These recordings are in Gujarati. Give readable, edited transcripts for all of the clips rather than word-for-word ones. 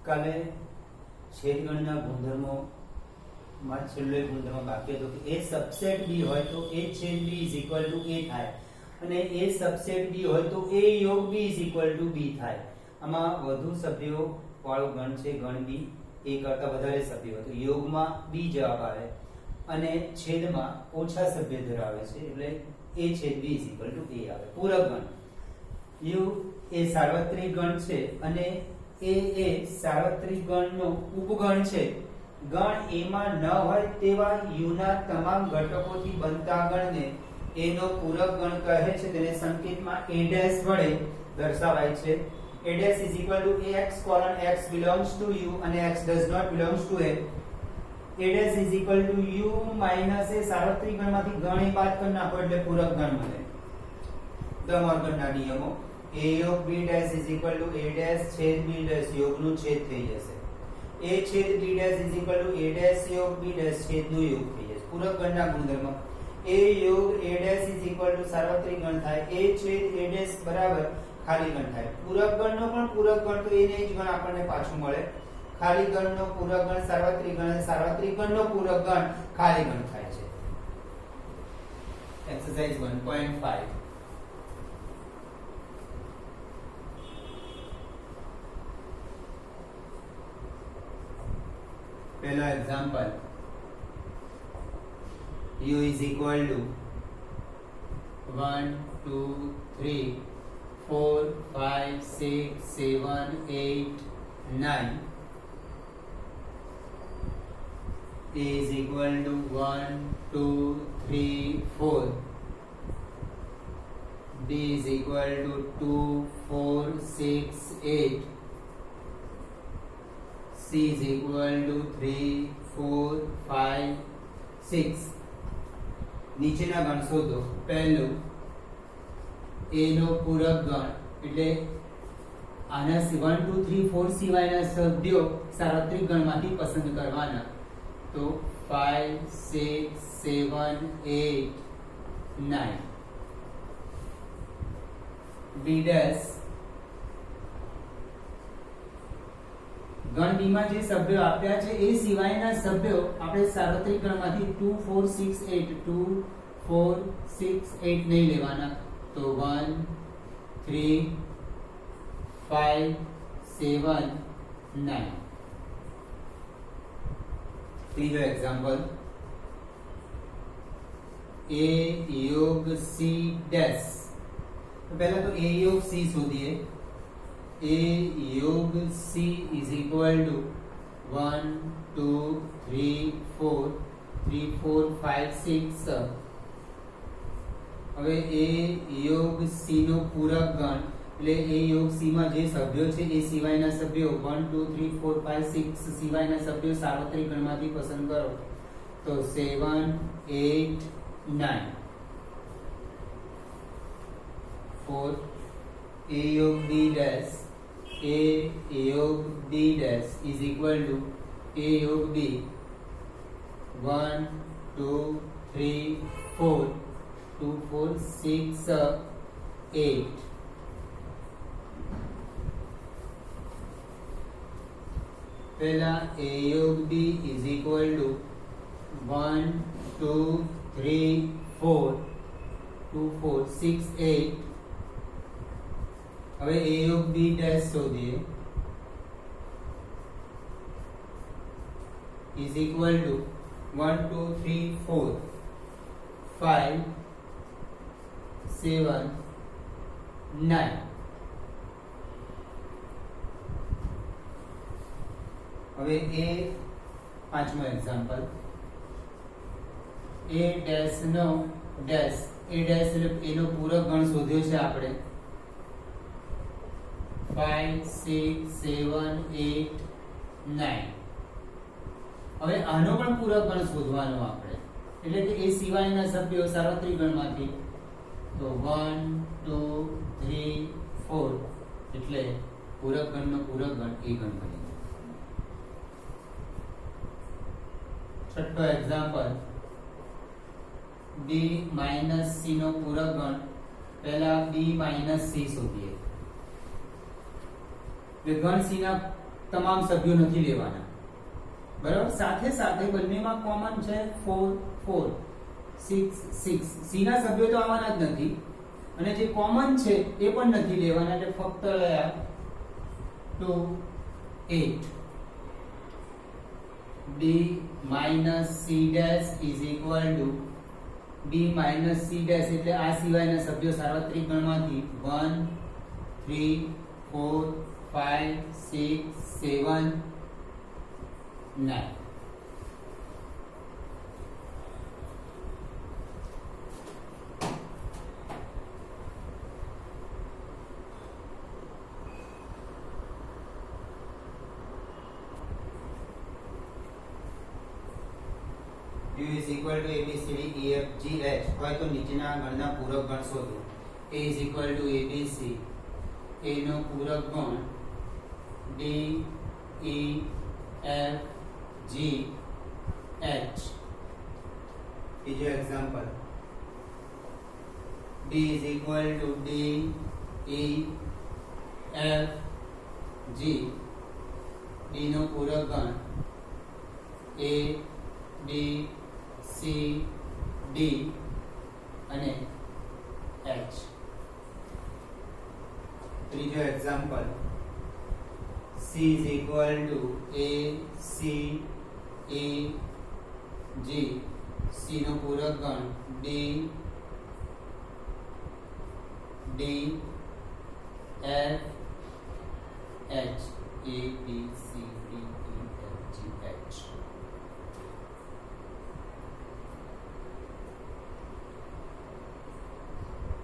કાલે છેદગણના ગુણધર્મોમાં છેલ્લો એક ગુણધર્મ બાકી હતો કે એ સબસેટ બી હોય તો એ છેદ બી ઇઝ ઇક્વલ ટુ એ થાય અને એ સબસેટ બી હોય તો એ યોગ બી ઇઝ ઇક્વલ ટુ બી થાય. આમાં વધુ સભ્યો વાળો ગણ છે, ગણ બી એ કરતા વધારે સભ્યો તો યોગમાં બી જવાબ આવે અને છેદમાં ઓછા સભ્ય ધરાવે છે એટલે એ છેદ બી ઇઝ ઇક્વલ ટુ એ આવે. પૂરક ગણ યુ એ સાર્વત્રિક ગણ છે અને એ સાર્વત્રિક ગણનો ઉપગણ છે. ગણ એમાં ન હોય તેવા યુના તમામ ઘટકોથી બનતા ગણને એનો પૂરક ગણ કહે છે. તેને સંકેતમાં a' વડે દર્શાવાય છે. a' is equal to ax colon x belongs to u અને x does not belongs to a. a' is equal to u minus a સાર્વત્રિક ગણમાંથી ગણ એ બાદ કરી નાખો એટલે પૂરક ગણ મળે. દ મોર્ગનના નિયમો a યોગ b' is equal to a' છેદ b' યોગનું છેદ થઈ જશે. a છેદ b' is equal to a' યોગ b' છેદનું યોગ થઈ જશે. પૂરક ગણના ગુણધર્મ a યોગ a' is equal to સાર્વત્રિક ગણ થાય. a છેદ a' બરાબર ખાલી ગણ થાય. પૂરક ગણનો પણ પૂરક ગણ તો એને જ ગણ આપણને પાછું મળે. ખાલી ગણનો પૂરક ગણ સાર્વત્રિક ગણ અને સાર્વત્રિક ગણનો પૂરક ગણ ખાલી ગણ થાય છે. એક્સરસાઇઝ 1.5 પહેલો example u is equal to 1 2 3 4 5 6 7 8 9 a is equal to 1 2 3 4 b is equal to 2 4 6 8 c is equal to 3 4 5 6 નીચેના ગણ શોધો. પહેલું a નો પૂરક ગણ એટલે આના 1 2 3 4 સિવાયના સભ્યો સાર્વત્રિક ગણમાંથી પસંદ કરવાના. તો 5 6 7 8 9 b' ગણ બી માં જે સભ્યો આપ્યા છે એ સિવાયના સભ્યો આપણે સાર્વત્રિક ગણમાંથી 2 4 6 8 2 4 6 8 નહીં લેવાના. તો 1 3 5 7 9 ત્રીજો એક્ઝામ્પલ a યોગ c ડેશ. પહેલા તો a યોગ c શોધીએ. a યોગ c is equal to 1 2 3 4 3 4 5 6. હવે a યોગ c નો પૂરક ગણ એટલે a યોગ c માં જે સભ્યો છે એ સિવાયના સભ્યો 1 2 3 4 5 6 સિવાયના સભ્યો સાર્વત્રિક ગણમાંથી પસંદ કરો. તો 7 8 9 4 a યોગ b ડેશ a યોગ b dash is equal to a યોગ b 1 2 3 4 2 4 6 8 પહેલા a યોગ b is equal to 1 2 3 4 2 4 6 8. હવે a યોગ b ડેશ શોધીએ. is equal to 1 2 3 4 5 7 9. હવે એ પાંચમો એક્ઝામ્પલ a ડેશ નો ડેશ a ડેશ એટલે એનો પૂરક ગણ શોધ્યો છે આપણે 5 6 7 8 9. હવે આનો પણ પૂરક ગણ શોધવાનો આપણે એટલે કે એ સિવાયના સભ્યો સાર્વત્રિક ગણમાંથી. તો 1 2 3 4 એટલે પૂરક ગણનો પૂરક ગણ એ ગણ બની જાય. છઠ્ઠો એક્ઝામ્પલ b માઈનસ c નો પૂરક ગણ. પહેલા b માઈનસ c શોધીએ. ગણ c ના તમામ સભ્યો નથી લેવાના, બરાબર. સાથે સાથે બંનેમાં કોમન છે 4 4 6 6. સી ના સભ્યો તો આવવાના જ નથી અને જે કોમન છે એ પણ નથી લેવાના, એટલે ફક્ત લયા 2 8. b minus c dash is equal to b minus c dash એટલે આ સિવાયના સભ્યો સાર્વત્રિક ગણમાંથી 1 3 4 5 6 7 9. U is equal to A B C D E F G H હોય તો નીચેના ગણના પૂરક ગણ શોધો. A is equal to A B C, A નો પૂરક ગણ D E F G H. બીજો example D is equal to D E F G, D નો પૂરક ગણ A B C D અને H. ત્રીજો example C is equal to A C E G, C નો પૂરક ગણ D D F H, A B C D E F G H.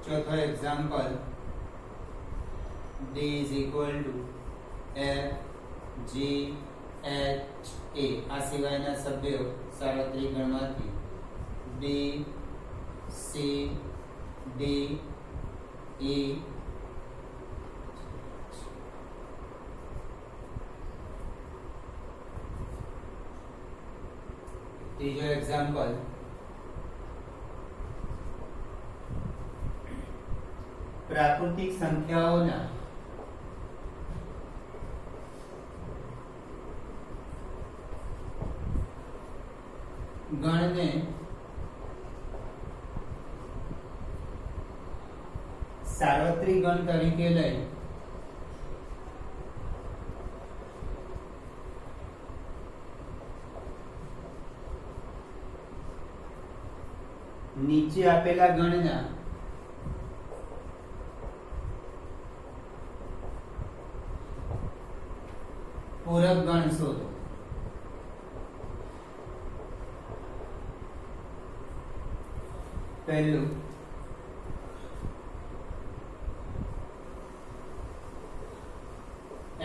ચોથો example D is equal to F G H A, આ સિવાયના સભ્યો સાર્વત્રિક ગણમાંથી B C D E. ત્રીજો એક્ઝામ્પલ પ્રાકૃતિક સંખ્યાઓના ગણને સાર્વત્રિક ગણ તરીકે લઈ નીચે આપેલા ગણના પૂરક ગણ શોધો. પહેલું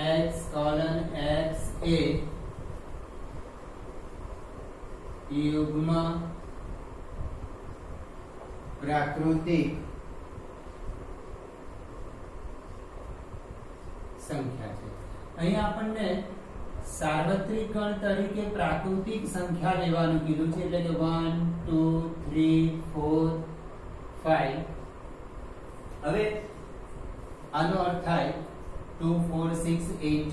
x colon x a યુગ્મ પ્રાકૃતિક સંખ્યા છે. અહીં આપણને સાર્વત્રિક ગણ તરીકે પ્રાકૃતિક સંખ્યા લેવાનું કીધું છે, એટલે કે 1 2 3 4 5. હવે આનો અર્થ થાય 2 4 6 8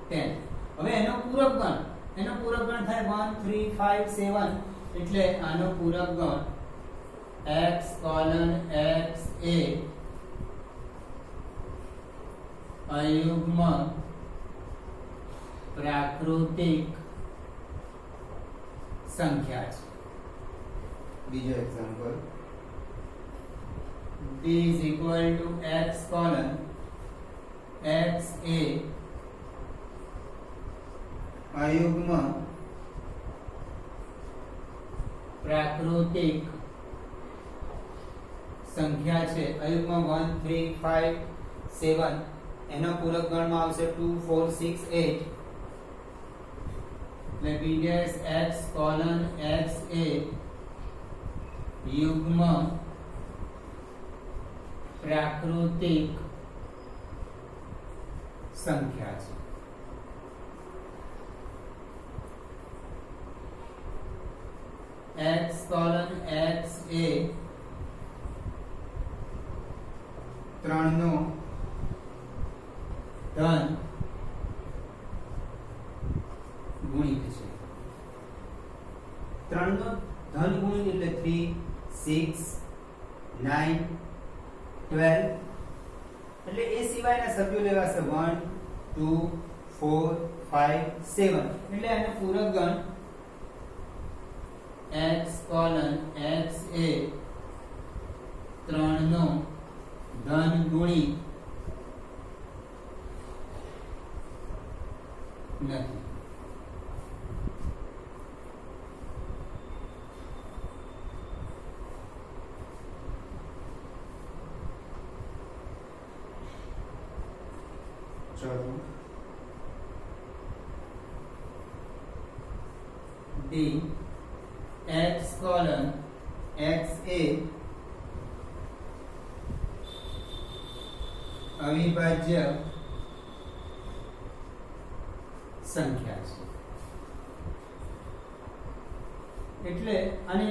10. હવે એનો પૂરક ગણ થાય 1 3 5 7, એટલે આનો પૂરક ગણ x colon x a અયુગ્મ પ્રાકૃતિક સંખ્યા છે. બીજો example b is equal to x colon x a અયુગ્મ પ્રાકૃતિક સંખ્યા છે. અયુગ્મ 1 3 5 7, એનો પૂરક ગણમાં આવશે 2 4 6 8, એટલે b dash x colon x a યુગ્મ પ્રાકૃતિક સંખ્યા છે. x colon x a 3 નો ધન 6 9 12 એટલે એ સિવાયના સભ્યો લેવાશે 1 2 4 5 7 એટલે આને પૂરક ગણ x x એ 3 નો ધન ગુણી નથી. ચોથું D x x એ અવિભાજ્ય સંખ્યા છે. એટલે આને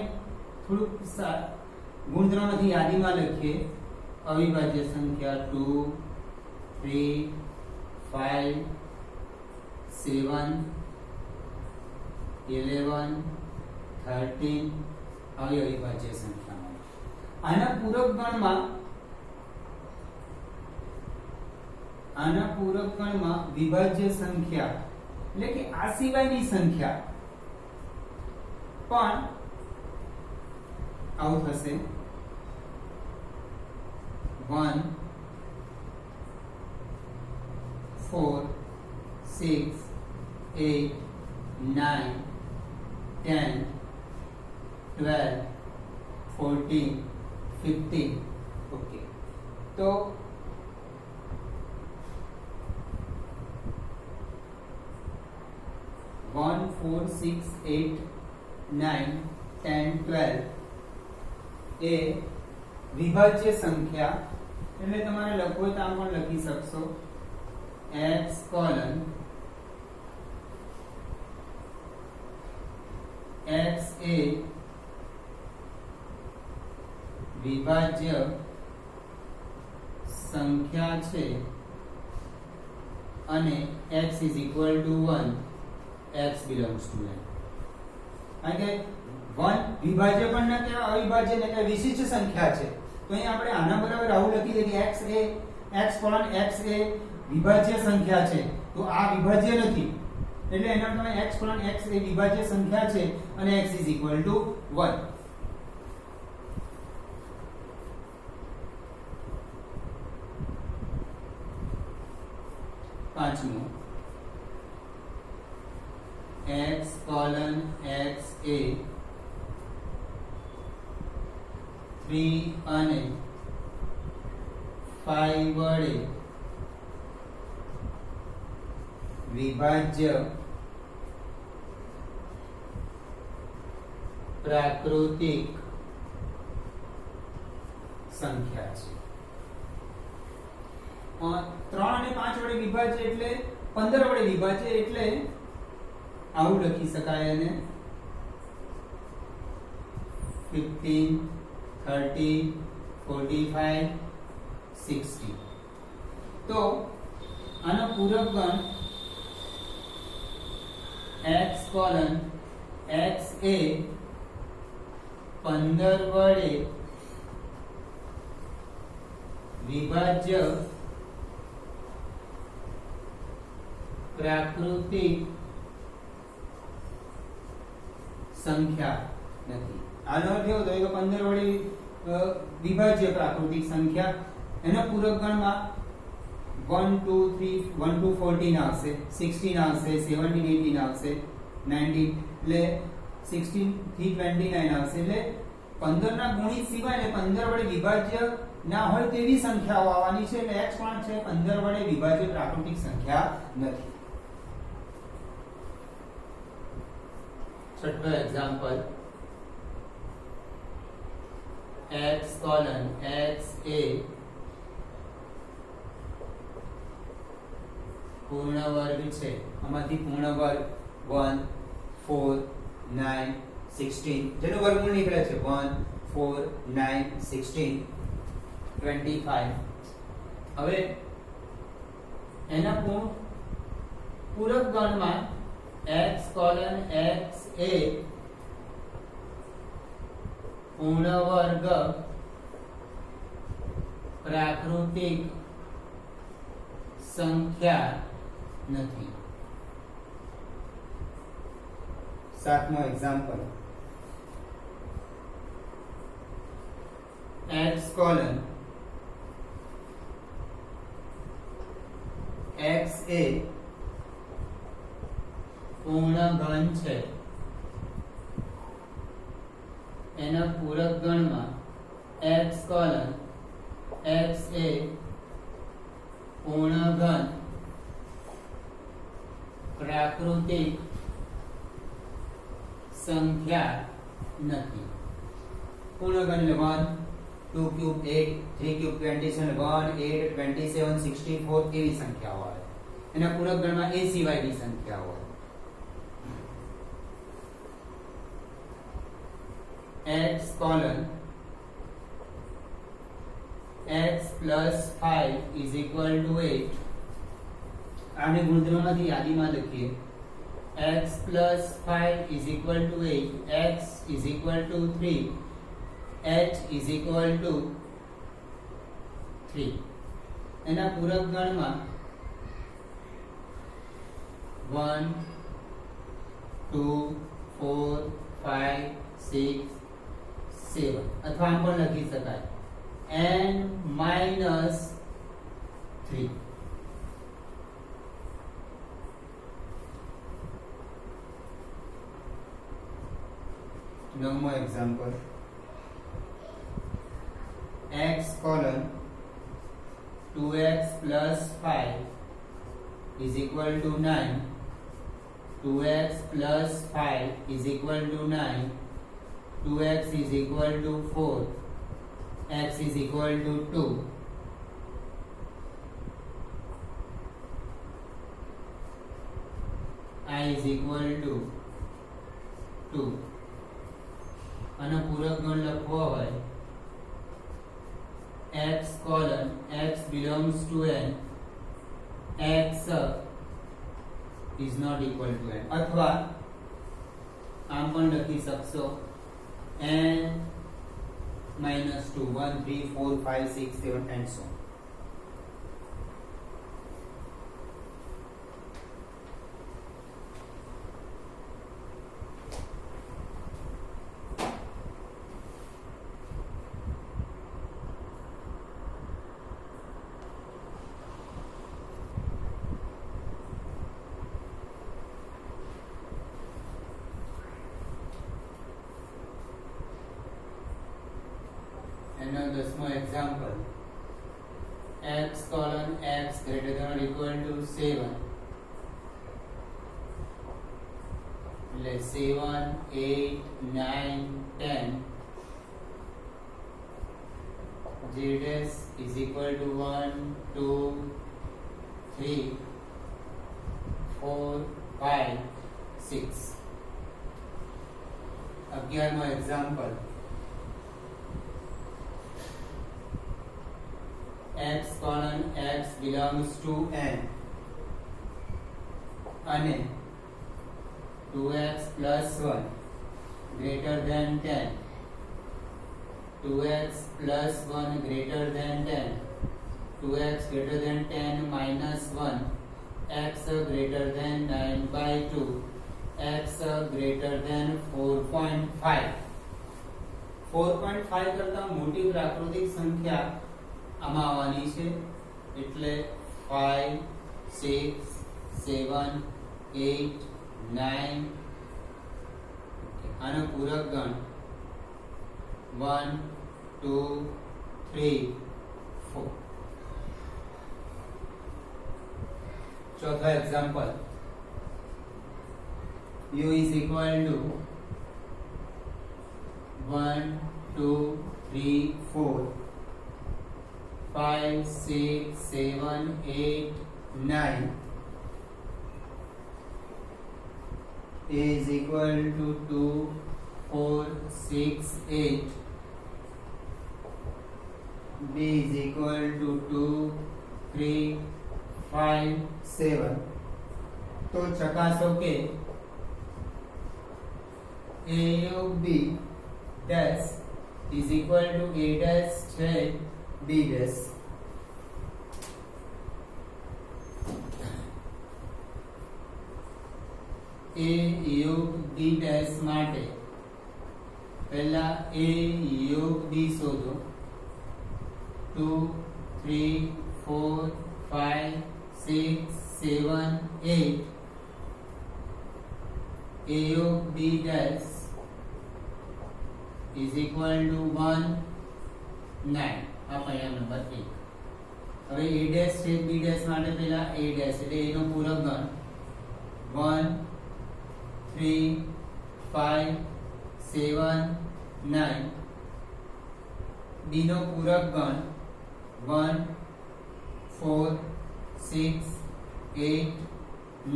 થોડુંક ગુણધર્મમાંથી યાદીમાં લખીએ. અવિભાજ્ય સંખ્યા 2 3 5 7 11 13 આવી અવિભાજ્ય સંખ્યા. આના પૂરક ગણમાં વિભાજ્ય સંખ્યા એટલે કે આ સિવાયની સંખ્યા પણ આવું થશે 1 4 6 8 9 10 12 14 15 ઓકે. તો 1 4 6 8 9 10 12 એ વિભાજ્ય સંખ્યા એટલે તમારે લખવું હોય તો આમ પણ લખી શકશો x x એ વિભાજ્ય સંખ્યા છે અને x is equal to 1 x belongs to n. કારણ કે 1 વિભાજ્ય પણ ન કહેવાય અવિભાજ્ય ને કે વિશિષ્ટ સંખ્યા છે. તો અહીં આપણે આના બરાબર આવું લખી દઈએ કે x એ વિભાજ્ય સંખ્યા છે. તો આ વિભાજ્ય નથી એટલે એના તમે x એ વિભાજ્ય સંખ્યા છે અને x is equal to 1. પાંચમું x x એ 3 અને 5 વડે વિભાજ્ય પ્રાકૃતિક સંખ્યા છે. 3 અને 5 વડે વિભાજ્ય એટલે 15 વડે વિભાજ્ય એટલે આવું લખી શકાય અને 15 30 45 60. તો આનો પૂરક ગણ x x એ 15 વડે વિભાજ્ય પ્રાકૃતિક સંખ્યા નથી. આનો અર્થ એવો થયો કે 15 વડે વિભાજ્ય પ્રાકૃતિક સંખ્યા એના પૂરક ગણમાં 1 2 3 1 to 14 આવશે, 16 આવશે, 17 18 આવશે, 19 એટલે 16 થી 29 આવશે. એટલે 15 ના ગુણિત સિવાય ને 15 વડે વિભાજ્ય ના હોય તેવી સંખ્યાઓ આવવાની છે. એટલે x પણ છે 15 વડે વિભાજ્ય પ્રાકૃતિક સંખ્યા નથી. છઠ્ઠો એક્ઝામ્પલ x x એ પૂર્ણ વર્ગ છે. આમાંથી પૂર્ણ વર્ગ 1 4 9 16 જેનો વર્ગમૂળ નીકળે છે 1 4 9 16 25. હવે એના પૂરક ગણમાં x x એ પૂર્ણ વર્ગ પ્રાકૃતિક સંખ્યા નથી. સાતમો એક્ઝામ્પલ, x કોલન x એ પૂર્ણ ઘન છે, એના પૂરક ગણમાં x કોલન x એ પૂર્ણ ઘન પ્રાકૃતિક સંખ્યા નથી. પૂર્ણ ઘન એટલે 1 2 ક્યુબ 8 3 ક્યુબ 27 1 8 27 64 એવી સંખ્યાઓ આવે. એના પૂરક ગણમાં એ સિવાયની સંખ્યાઓ હોય. x colon x plus 5 is equal to 8. આને ગુણધર્મમાંથી યાદીમાં લખીએ. x plus 5 is equal to 8, x is equal to 3, h is equal to 3. એના પૂરક ગણમાં 1 2 4 5 6 7 અથવા આમ પણ લખી શકાય n minus 3. નવમો example, x colon 2x plus 5 is equal to 9, 2x plus 5 is equal to 9, 2x is equal to 4, x is equal to 2. I is equal to 2. અને પૂરક ગણ લખવો હોય x colon x belongs to n, x is not equal to n, અથવા આમ પણ લખી શકશો n minus 2 1 3 4 5 6 7 and so on. દસમો example, x colon x greater than or equal to 7, એટલે 7 8 9 10, z is equal to 1 2 3 4 5 6. 11મો example, x colon x belongs to n અને 2x plus 1 greater than 10, 2x plus 1 greater than 10, 2x greater than 10 minus 1, x greater than 9 by 2, x greater than 4.5. 4.5 કરતા મોટી પ્રાકૃતિક સંખ્યા આમાં આવવાની છે, એટલે 5 6 7 8 9. આનો પૂરક ગણ 1 2 3 4. ચોથો example, u is equal to 1 2 3 4 5 6 7 8 9. A is equal to 2 4 6 8. B is equal to 2 3 5 7. तो चकासो के A of B dash is equal to a dash છેદ b dash. a યોગ b dash માટે પહેલા a યોગ b શોધો. 2 3 4 5 6 7 8 a યોગ b dash is equal to 1 9. આ પરિણામ નંબર 1. હવે a dash છેદ b dash માટે પહેલા a dash એટલે a નો પૂરક ગણ 1 3 5 7 9. b નો પૂરક ગણ 1 4 6 8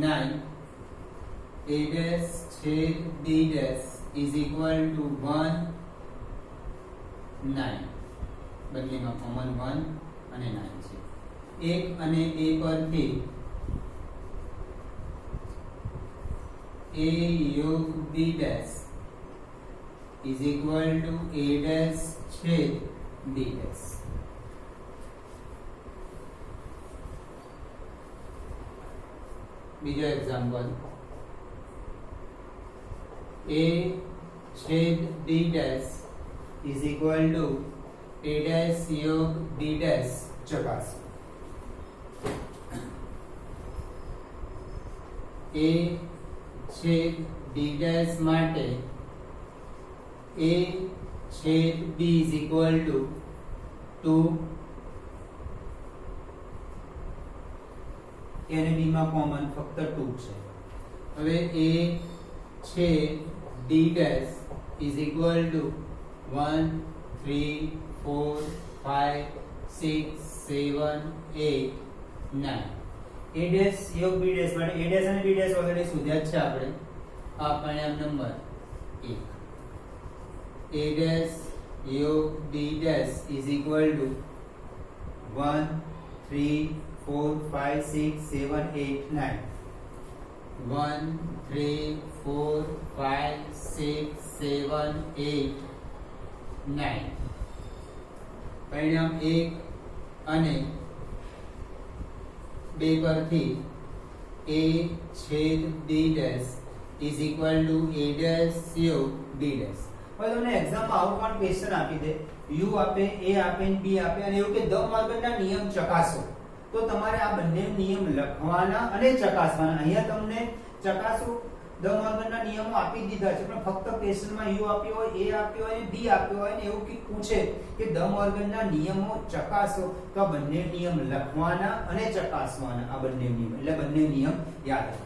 9. a dash છેદ b dash is equal to 1 9. બંનેમાં કોમન 1 અને 9 છે. 1 અને a પરથી a યોગ b dash is equal to a dash છેદ b dash. બીજો એક્ઝામ્પલ a છેદ b dash is equal to a dash યોગ b dash ચકાસો. a છેદ b dash માટે a છેદ b is equal to 2. a અને b માં કોમન ફક્ત 2 છે. હવે a છેદ b dash is equal to 1 3 4 5 6 7 8 9. a dash યોગ b dash માટે a dash અને b dash ઓલરેડી શોધ્યા જ છે આપણે. આ પરિણામ નંબર 1. a dash યોગ b dash is equal to 1 3 4 5 6 7 8 9. 1 3 4 5 6 7 8 9. પરિણામ 1 અને 2 પરથી a છેદ b dash is equal to a dash યોગ b dash. હવે તમને એક્ઝામમાં આવું પણ ક્વેશ્ચન આપી દે, u આપે, a આપે અને b આપે અને એવું કે ધ મોર્ગનના નિયમ ચકાસો, તો તમારે આ બંને નિયમ લખવાના અને ચકાસવાના. અહીંયા તમને ચકાસો ધ મોર્ગનના નિયમો આપી દીધા છે, પણ ફક્ત ક્વેશ્ચનમાં u આપ્યો હોય, a આપ્યો હોય અને b આપ્યો હોય અને એવું કે પૂછે કે ધ મોર્ગનના નિયમો ચકાસો, તો આ બંને નિયમ લખવાના અને ચકાસવાના. આ બંને નિયમ એટલે બંને નિયમ યાદ રાખો.